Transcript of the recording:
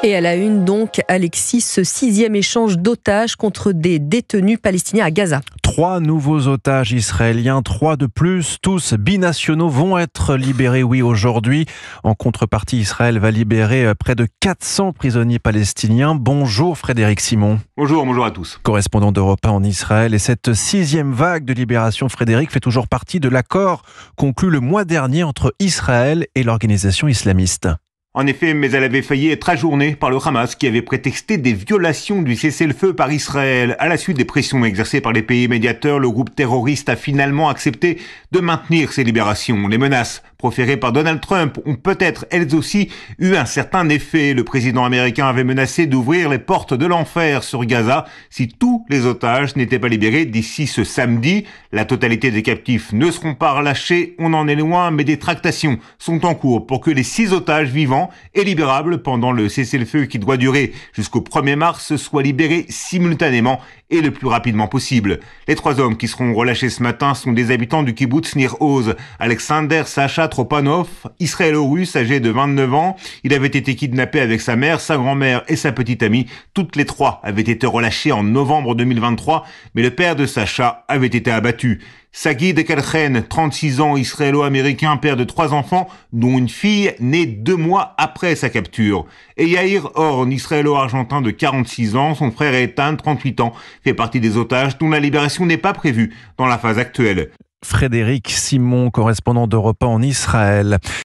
Et à la une donc, Alexis, ce 6e échange d'otages contre des détenus palestiniens à Gaza. 3 nouveaux otages israéliens, 3 de plus, tous binationaux, vont être libérés, oui, aujourd'hui. En contrepartie, Israël va libérer près de 400 prisonniers palestiniens. Bonjour Frédéric Simon. Bonjour à tous. Correspondant d'Europe 1 en Israël. Et cette 6e vague de libération, Frédéric, fait toujours partie de l'accord conclu le mois dernier entre Israël et l'organisation islamiste. En effet, mais elle avait failli être ajournée par le Hamas qui avait prétexté des violations du cessez-le-feu par Israël. À la suite des pressions exercées par les pays médiateurs, le groupe terroriste a finalement accepté de maintenir ces libérations. Les menaces proférées par Donald Trump ont peut-être elles aussi eu un certain effet. Le président américain avait menacé d'ouvrir les portes de l'enfer sur Gaza si tous les otages n'étaient pas libérés d'ici ce samedi. La totalité des captifs ne seront pas relâchés, on en est loin, mais des tractations sont en cours pour que les 6 otages vivants et libérables pendant le cessez-le-feu qui doit durer jusqu'au 1er mars soient libérés simultanément et le plus rapidement possible. Les 3 hommes qui seront relâchés ce matin sont des habitants du kibbutz Nir Oz. Alexander Sacha Tropanov, israélo-russe âgé de 29 ans. Il avait été kidnappé avec sa mère, sa grand-mère et sa petite amie. Toutes les 3 avaient été relâchées en novembre 2023, mais le père de Sacha avait été abattu. Sagi Dekelchen, 36 ans, israélo-américain, père de 3 enfants, dont une fille née 2 mois après sa capture. Et Yair Horn, israélo-argentin de 46 ans, son frère Ethan, 38 ans, fait partie des otages dont la libération n'est pas prévue dans la phase actuelle. Frédéric Simon, correspondant d'Europe 1 en Israël.